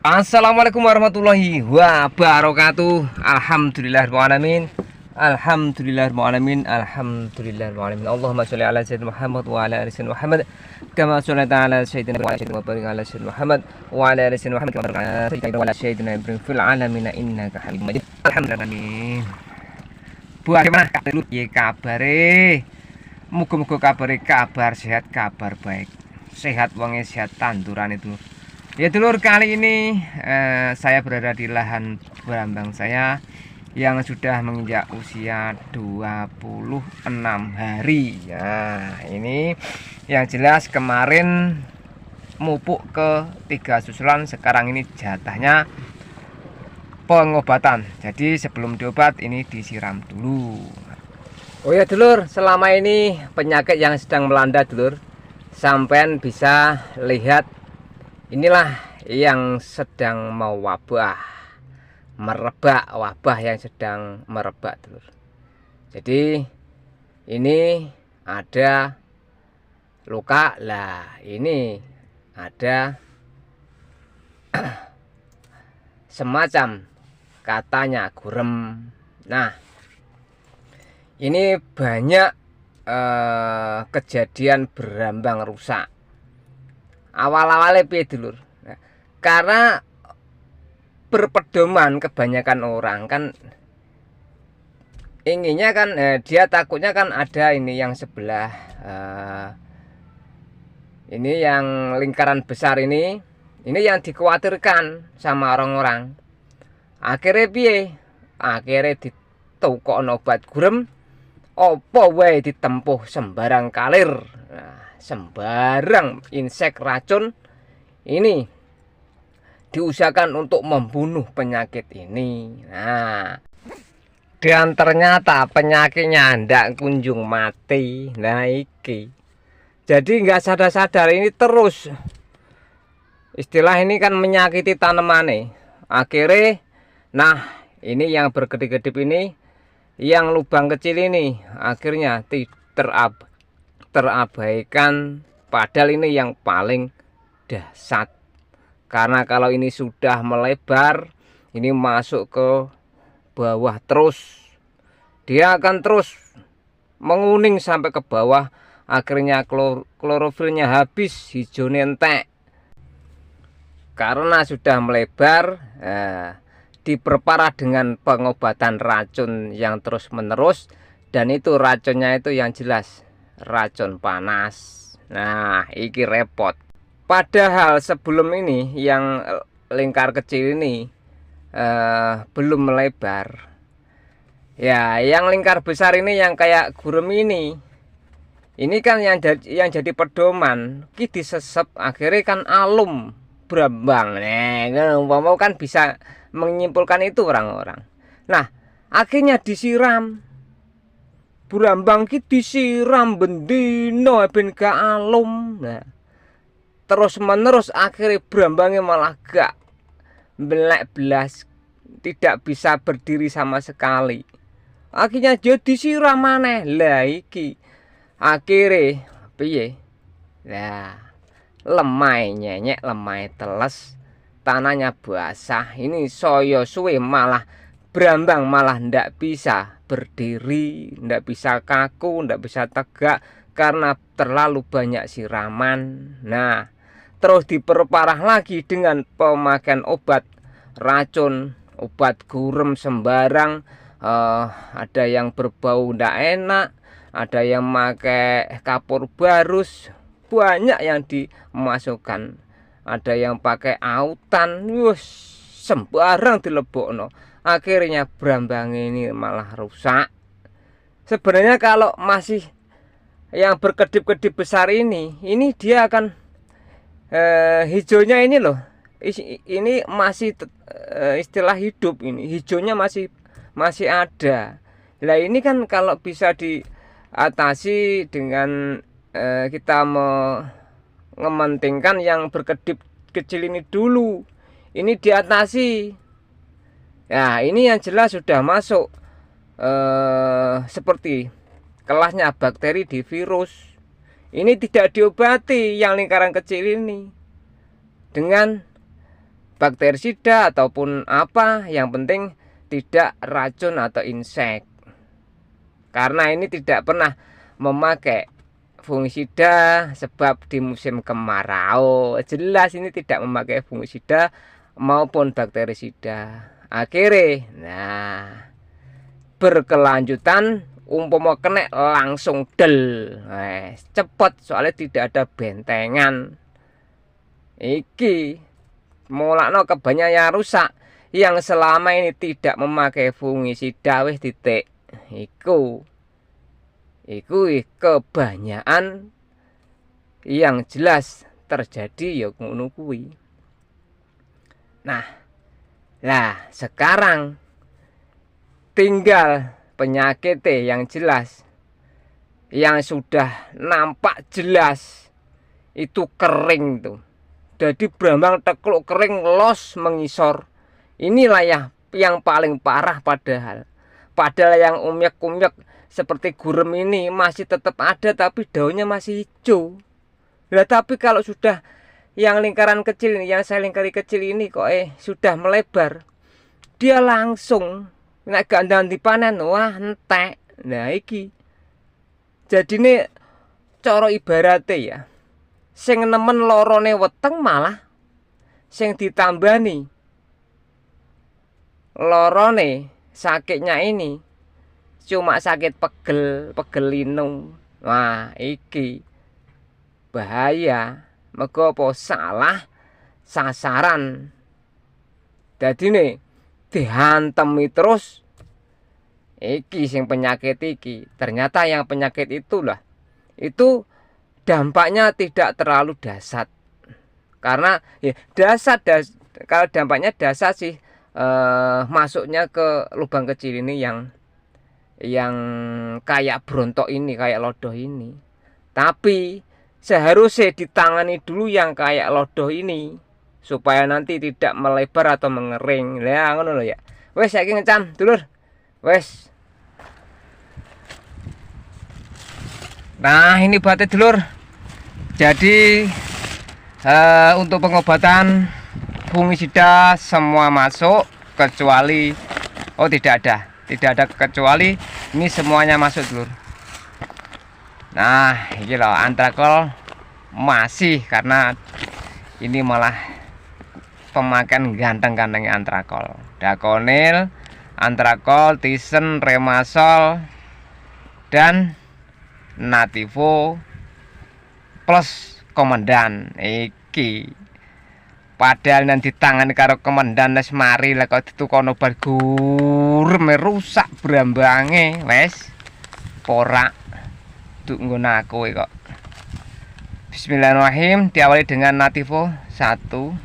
Assalamualaikum warahmatullahi wabarakatuh. Alhamdulillahirrahmanirrahim. Alhamdulillahirrahmanirrahim. Alhamdulillahirrahmanirrahim. Allahumma sholli ala sayyidina Muhammad wa ala ali sayyidina Muhammad kama shallaita ala sayyidina wa barik ala sayyidina Muhammad wa ala ali sayyidina Muhammad kama barakta ala sayyidina wa ala sayyidina Ibrahim fil alamin innaka Hamidum Majid. Alhamdulillah. Bagaimana kabare? Muga-muga kabare kabar sehat, kabar baik. Sehat wonge sehat tanduran itu. Ya dulur, kali ini saya berada di lahan berambang saya yang sudah menginjak usia 26 hari. Ya, ini yang jelas kemarin mupuk ke 3 susulan, sekarang ini jatahnya pengobatan. Jadi sebelum diobat ini disiram dulu. Oh ya dulur, selama ini penyakit yang sedang melanda dulur, sampean bisa lihat inilah yang sedang mau merebak, wabah yang sedang merebak dulur. Jadi ini ada luka lah, ini ada semacam katanya gurem. Nah, ini banyak kejadian berambang rusak. Awal-awalnya piye dulur? Nah, karena berpedoman kebanyakan orang kan inginnya kan dia takutnya kan ada ini yang sebelah ini yang lingkaran besar ini yang dikhawatirkan sama orang-orang. Akhirnya piye? Akhirnya ditukokno obat gurem apa wae ditempuh sembarang kalir. Nah, sembarang insek racun ini diusahakan untuk membunuh penyakit ini. Nah, dan ternyata penyakitnya ndak kunjung mati. Nah iki jadi nggak sadar-sadar ini terus istilah ini kan menyakiti tanaman nih. Akhirnya nah ini yang berkedip-kedip ini, yang lubang kecil ini akhirnya terabaikan, padahal ini yang paling dahsyat. Karena kalau ini sudah melebar, ini masuk ke bawah terus, dia akan terus menguning sampai ke bawah. Akhirnya klorofilnya habis, hijaunya entek. Karena sudah melebar, diperparah dengan pengobatan racun yang terus menerus, dan itu racunnya itu yang jelas racun panas. Nah iki repot. Padahal sebelum ini yang lingkar kecil ini belum melebar. Ya yang lingkar besar ini yang kayak gurem ini kan yang jadi pedoman ki disesep, akhirnya kan alum berambang. Nah umpama kan bisa menyimpulkan itu orang-orang. Nah akhirnya disiram berambang ki, disiram bendino ben gak alum. Nah terus menerus akhirnya berambangnya malah gak melek belas, tidak bisa berdiri sama sekali. Akhirnya dia disiram maneh. Lah iki akhirnya piye? Nah lemai nyenyek, lemai teles, tanahnya basah. Ini soyo suwe malah berambang, malah ndak bisa berdiri, ndak bisa kaku, ndak bisa tegak karena terlalu banyak siraman. Nah terus diperparah lagi dengan pemakaian obat racun, obat gurem sembarang. Ada yang berbau ndak enak, ada yang pakai kapur barus, banyak yang dimasukkan, ada yang pakai autan, sembarang dilebokno. Akhirnya berambang ini malah rusak. Sebenarnya kalau masih yang berkedip-kedip besar ini dia akan hijaunya ini loh, ini masih istilah hidup, ini hijaunya masih ada. Lah ini kan kalau bisa diatasi dengan kita mengementingkan yang berkedip kecil ini dulu, ini diatasi. Ya ini yang jelas sudah masuk seperti kelasnya bakteri di virus. Ini tidak diobati yang lingkaran kecil ini dengan bakterisida ataupun apa, yang penting tidak racun atau insek. Karena ini tidak pernah memakai fungisida, sebab di musim kemarau jelas ini tidak memakai fungisida maupun bakterisida. Akhirnya berkelanjutan, umpama kena langsung del, cepet, soalnya tidak ada bentengan. Iki mulakno kebanyakan yang rusak, yang selama ini tidak memakai fungisida wis titik. Iku kebanyakan yang jelas terjadi ya ngono kuwi. Nah, sekarang tinggal penyakit yang jelas, yang sudah nampak jelas itu kering tuh. Jadi brambang tekluk kering, los mengisor. Inilah yang paling parah padahal yang umyak-umyak seperti gurem ini masih tetap ada, tapi daunnya masih hijau. Nah, tapi kalau sudah yang lingkaran kecil ini, yang saya lingkari kecil ini kok sudah melebar, dia langsung nek gandang dipanen, wah entek. Nah iki jadi ini cara ibaratnya ya, sing nemen lorone weteng malah sing ditambani lorone sakitnya ini cuma sakit pegel linu. Wah iki bahaya, mergo apa, salah sasaran. Jadi nih dihantemi terus, iki sing penyakit iki. Ternyata yang penyakit itulah, itu dampaknya tidak terlalu dahsyat. Karena ya kalau dampaknya dahsyat sih, masuknya ke lubang kecil ini yang kayak brontok ini, kayak lodoh ini. Tapi seharusnya ditangani dulu yang kayak lodoh ini, supaya nanti tidak melebar atau mengering. Lah ngono lho ya. Wes saiki ngecam, dulur. Wes. Nah, ini obatnya dulur. Jadi untuk pengobatan fungisida semua masuk, kecuali tidak ada kecuali, ini semuanya masuk dulur. Nah ini loh, antrakol masih, karena ini malah pemakaian ganteng-gantengnya antrakol. Dakonil, antrakol, tisen, remasol, dan nativo plus komandan iki. Padahal nanti tangan karo komandan wis mari lah kok ditukon obat gurem rusak brambange wes porak duk nggon aku kok. Bismillahirrahmanirrahim. Diawali dengan nativo 1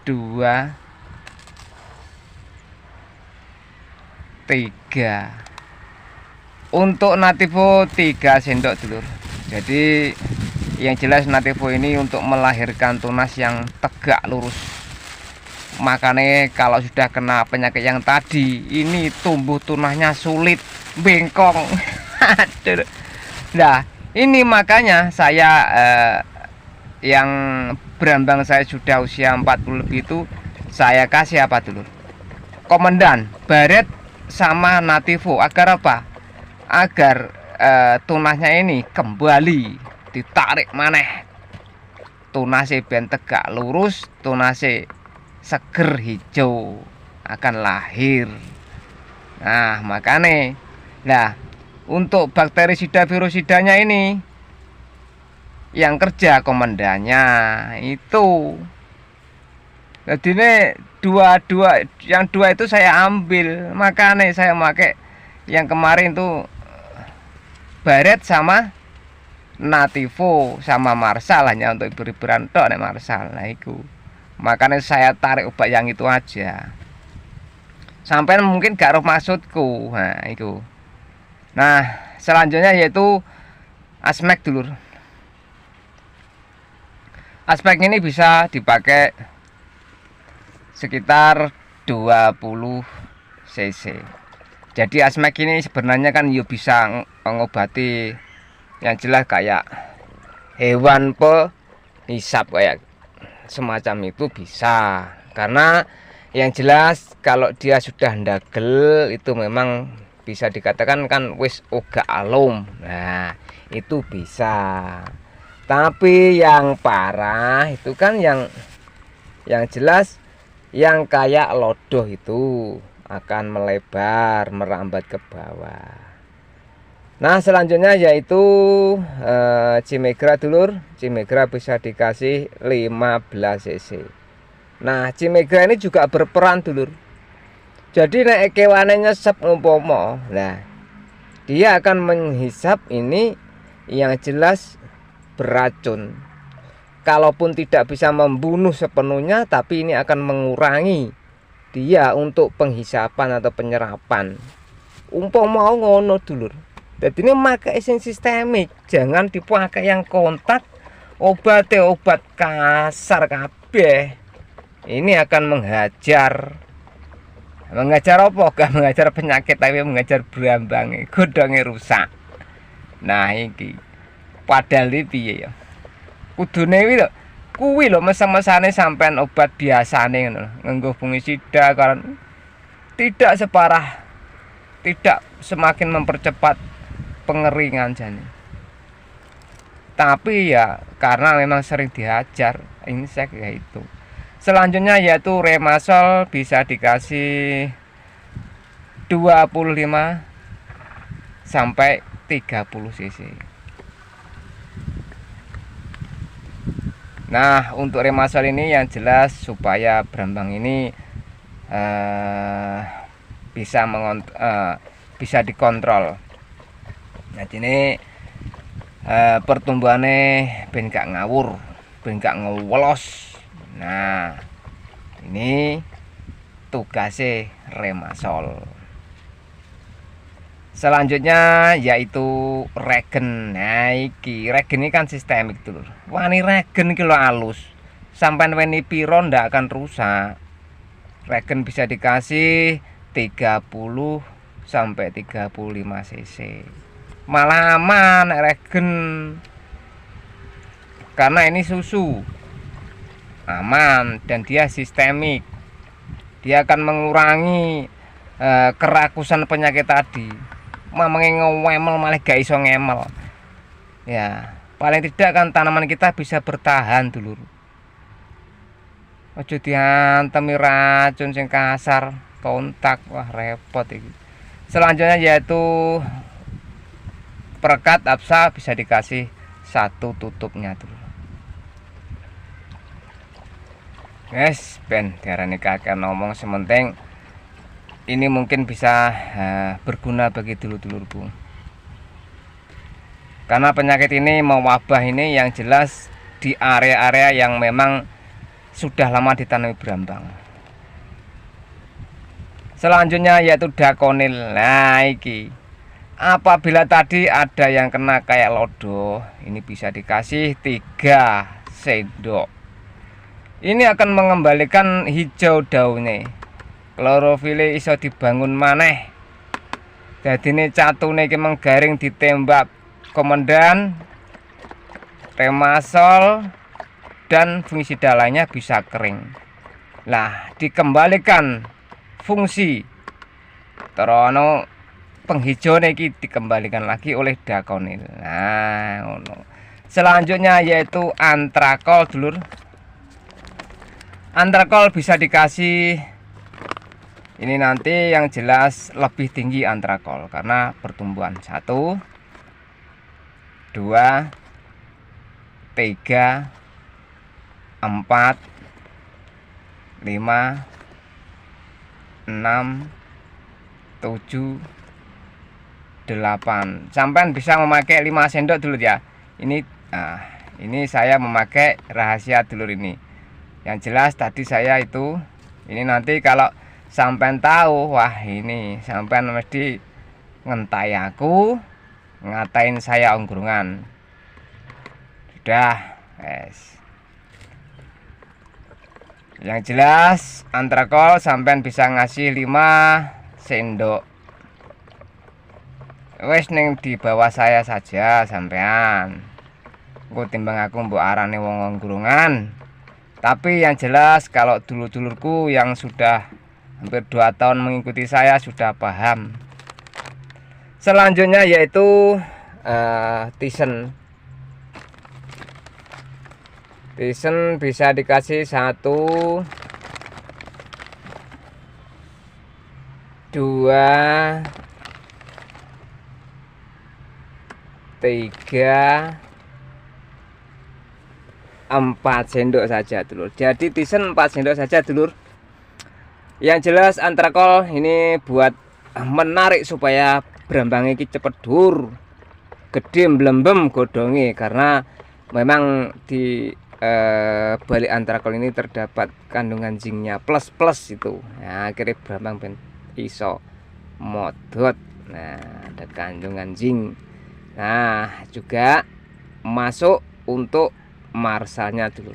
2 3. Untuk nativo 3 sendok dulur. Jadi yang jelas nativo ini untuk melahirkan tunas yang tegak lurus. Makanya kalau sudah kena penyakit yang tadi, ini tumbuh tunasnya sulit, bengkong. Nah ini makanya saya yang berambang saya sudah usia 40 lebih itu, saya kasih apa dulu, komandan, baret, sama nativo. Agar apa? Agar tunasnya ini kembali ditarik maneh, tunasnya ben tegak lurus, tunasnya seger hijau, akan lahir. Nah makanya untuk bakterisida virusidanya ini yang kerja komandannya itu. Jadi ini yang dua itu saya ambil, makanya saya pakai yang kemarin tuh baret sama nativo sama marsal, hanya untuk ibu-iburan tok nek marsal. Nah itu makanya saya tarik obat yang itu aja, sampai mungkin gak roh maksudku. Nah itu. Nah selanjutnya yaitu asmek dulur. Aspek ini bisa dipakai sekitar 20 cc. Jadi asmek ini sebenarnya kan ya bisa mengobati yang jelas kayak hewan hisap kayak semacam itu bisa. Karena yang jelas kalau dia sudah ndagel itu memang bisa dikatakan kan wis uga alum. Nah, itu bisa. Tapi yang parah itu kan yang jelas yang kayak lodoh itu akan melebar, merambat ke bawah. Nah, selanjutnya yaitu Cimegra dulur. Cimegra bisa dikasih 15 cc. Nah, Cimegra ini juga berperan dulur. Jadi nek kewane nyesep umpomo, nah dia akan menghisap ini yang jelas beracun. Kalaupun tidak bisa membunuh sepenuhnya, tapi ini akan mengurangi dia untuk penghisapan atau penyerapan. Umpama ngono dulur. Jadi ini pakai sing sistemik, jangan dipakai yang kontak. Obat kasar kabeh. Ini akan menghajar apa? Gak mengajar penyakit, tapi mengajar berambang, godongnya rusak. Nah iki padahal piye ya, kudune kuwi lho mesa-mesane sampean obat biasane ngono, nganggo fungisida kan tidak separah, tidak semakin mempercepat pengeringan jane. Tapi ya karena memang sering dihajar, ini saya kayak itu. Selanjutnya yaitu Remasol bisa dikasih 25 sampai 30 cc. Nah, untuk Remasol ini yang jelas supaya berambang ini bisa dikontrol. Nah, ini pertumbuhannya ben gak ngawur, ben gak ngewelos. Nah, ini tugasnya Remasol. Selanjutnya yaitu regen. Nah, iki regen ini kan sistemik dulu. Wani regen iki lho halus. Sampai weni piro ndak akan rusak. Regen bisa dikasih 30 sampai 35 cc. Malah aman regen. Karena ini susu. Aman dan dia sistemik. Dia akan mengurangi kerakusan penyakit tadi. Mamang ngewemel malah gak iso ngemel. Ya, paling tidak kan tanaman kita bisa bertahan dulu. Ojo diantemi racun sing kasar, kontak, wah repot iki. Selanjutnya yaitu perekat Absa bisa dikasih 1 tutupnya dulu. Guys, ben diarani kakek ngomong sementing ini mungkin bisa berguna bagi dulur-dulurku. Karena penyakit ini mewabah ini yang jelas di area-area yang memang sudah lama ditanami berambang. Selanjutnya yaitu dakonil. Nah, iki apabila tadi ada yang kena kayak lodoh, ini bisa dikasih 3 sendok. Ini akan mengembalikan hijau daunnya. Klorofile iso dibangun maneh. Jadi ini catune iki menggaring ditembak komandan, Remasol dan fungisida lainnya bisa kering. Nah, dikembalikan fungsi terono penghijau iki dikembalikan lagi oleh dakonil. Nah, ngono. Selanjutnya yaitu antrakol dulur. Antrakol bisa dikasih ini nanti yang jelas lebih tinggi antrakol karena pertumbuhan 1 2 3 4 5 6 7 8 sampai bisa memakai 5 sendok dulu ya. Ini saya memakai rahasia dulur ini. Yang jelas tadi saya itu ini nanti kalau sampean tahu, wah ini sampean mesti ngentai aku, ngatain saya onggrungan. Sudah, guys. Yang jelas antrakol sampean bisa ngasih 5 sendok. Wes ning di bawah saya saja sampean. engko timbang aku mbok arane wong Onggrungan. Tapi yang jelas kalau dulur-dulurku yang sudah hampir 2 tahun mengikuti saya sudah paham. Selanjutnya yaitu tisen. Tisen bisa dikasih 1, 2, 3, 4 sendok saja dulur. Jadi tisen 4 sendok saja dulur. Yang jelas antrakol ini buat menarik supaya brambang iki cepet dur, gede blembem godonge, karena memang di balik antrakol ini terdapat kandungan zinknya plus itu. Nah, akhirnya brambang ben iso modot. Nah, ada kandungan zinc. Nah, juga masuk untuk marsalnya dulu.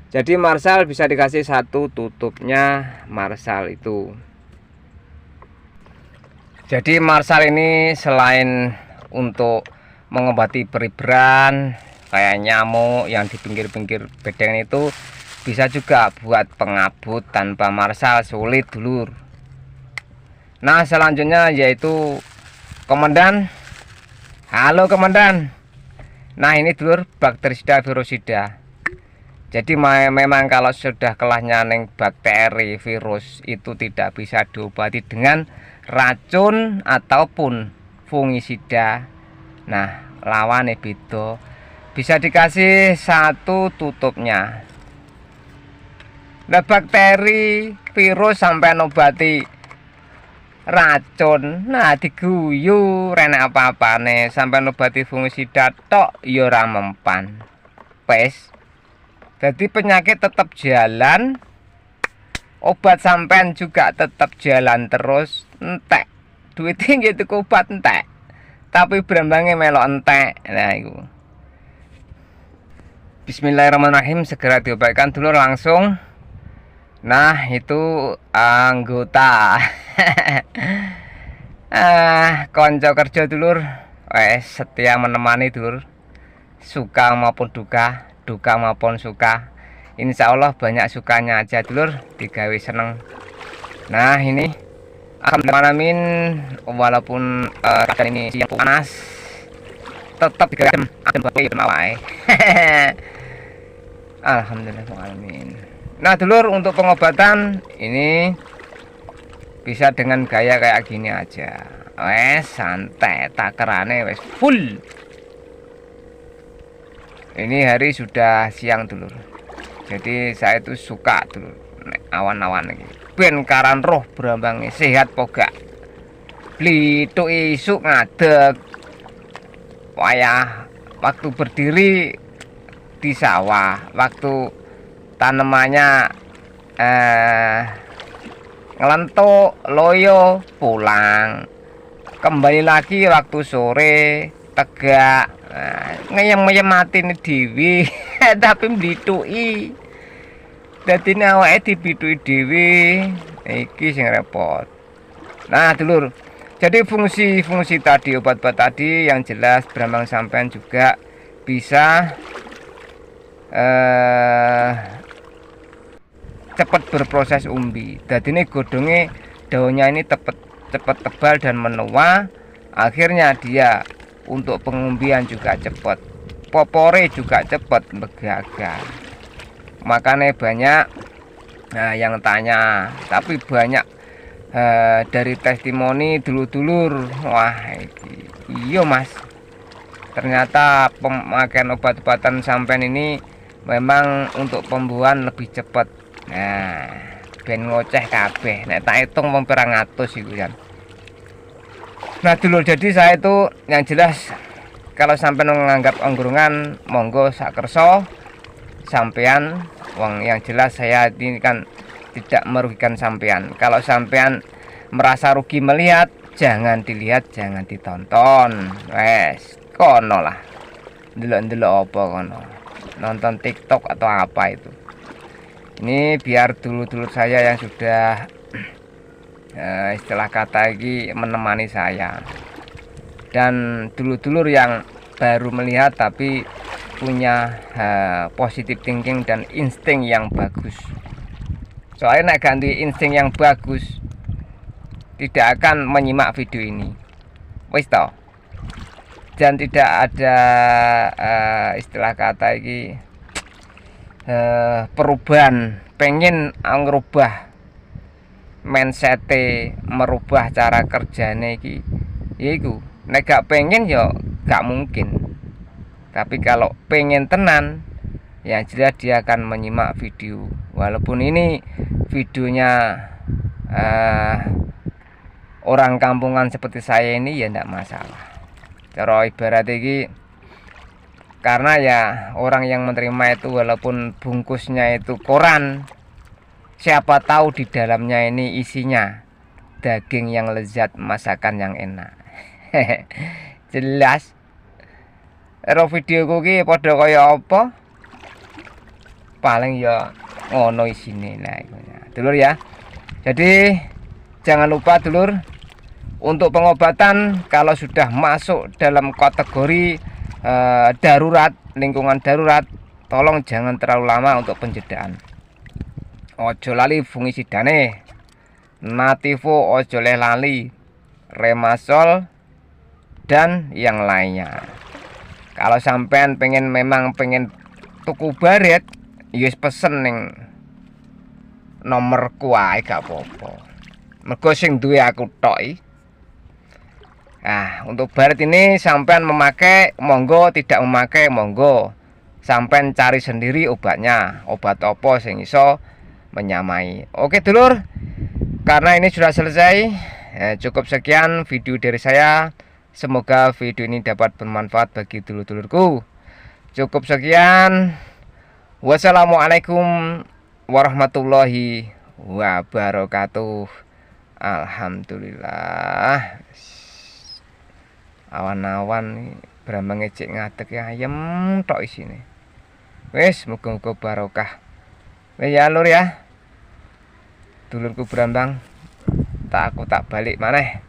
Jadi marsal bisa dikasih 1 tutupnya marsal itu. Jadi marsal ini selain untuk mengobati periberan kayak nyamuk yang di pinggir-pinggir bedeng itu, bisa juga buat pengabut. Tanpa marsal sulit dulur. Nah, selanjutnya yaitu komandan. Halo komandan. Nah, ini dulur bakterisida virusida. Jadi memang kalau sudah kelasnya neng bakteri virus itu tidak bisa diobati dengan racun ataupun fungisida. Nah, lawannya beda. Bisa dikasih 1 tutupnya. Nah, bakteri virus sampai nobati racun, nah diguyu renek apa-apane, sampai nobati fungisida tok ya ora mempan. Wes. Jadi penyakit tetap jalan, obat sampean juga tetap jalan terus, entek. Duitnya gitu obat entek. Tapi brambangnya melok entek. Nah, itu. Bismillahirrahmanirrahim, segera diobatkan dulu langsung. Nah, itu anggota konco kerja dulur, setia menemani dulur, suka maupun duka maupun suka. Insya Allah banyak sukanya aja dulur, digawe seneng. Nah, ini alhamdulillah, walaupun keadaan ini siang panas, tetap digawe adem bae mawai. Alhamdulillah. Nah dulur, untuk pengobatan ini bisa dengan gaya kayak gini aja. Wes santai, takerane wes full. Ini hari sudah siang dulur. Jadi saya itu suka dulur awan-awan ini. Ben karan roh brambangnya sehat poga. Blituk isuk ngadeg. Wayah waktu berdiri di sawah, waktu tanamannya ngelentuk loyo pulang, kembali lagi waktu sore tegak, ngeyem matiin dewi. Tapi mblithuki dadi awake dibithuki dewi, iki sing repot. Nah dulur, jadi fungsi tadi, obat-obat tadi yang jelas brambang sampean juga bisa cepat berproses umbi. Jadi ini godongnya daunnya ini cepat tebal dan menua. Akhirnya dia untuk pengumbian juga cepat, popore juga cepat begaga. Makanya banyak yang tanya, tapi banyak dari testimoni dulur-dulur, wah iya mas, ternyata pemakaian obat-obatan sampean ini memang untuk pembuahan lebih cepat. Nah, ben ngoceh kabeh nek tak hitung wong pirang atus iku kan. Nah dulur, jadi saya itu yang jelas kalau sampean menganggap Onggrungan, monggo sak kersa sampean. Wong yang jelas saya ini kan tidak merugikan sampean. Kalau sampean merasa rugi melihat, jangan dilihat, jangan ditonton. Wes, kono lah. Delok-delok apa kono. Nonton TikTok atau apa itu. Ini biar dulur-dulur saya yang sudah istilah kata ini menemani saya. Dan dulur-dulur yang baru melihat tapi punya positive thinking dan insting yang bagus. Soalnya nek ganti insting yang bagus tidak akan menyimak video ini. Wis toh. Dan tidak ada istilah kata iki perubahan, pengen ngerubah mindset, merubah cara kerjane iki. Yaiku nek gak pengen ya gak mungkin. Tapi kalau pengen tenan, yang jelas dia akan menyimak video. Walaupun ini videonya orang kampungan seperti saya ini, ya tidak masalah. Cara ibarat ini, karena ya orang yang menerima itu walaupun bungkusnya itu koran, siapa tahu di dalamnya ini isinya daging yang lezat, masakan yang enak. Jelas. Ero videoku ki padha kaya apa? Paling ya ngono isine lah iku ya. Dulur ya. Jadi jangan lupa dulur, untuk pengobatan kalau sudah masuk dalam kategori darurat, lingkungan darurat, tolong jangan terlalu lama untuk penjedaan. Ojo lali fungisidane. Nativo ojo lali, Remasol dan yang lainnya. Kalau sampean memang pengen tuku baret, yus pesen ning nomorku ae gak apa-apa. Mergo sing duwe aku tok. Nah, untuk baret ini sampean memakai monggo, tidak memakai monggo. Sampean cari sendiri obatnya, obat apa sing iso menyamai. Oke dulur, karena ini sudah selesai, cukup sekian video dari saya. Semoga video ini dapat bermanfaat bagi dulur-dulurku. Cukup sekian. Wassalamualaikum warahmatullahi wabarakatuh. Alhamdulillah. Awan-awan brambang ngecek ngadeg ayem tok isine. Wis muga-muga barokah. Wis ya lur ya. Dulurku brambang, aku tak balik maneh.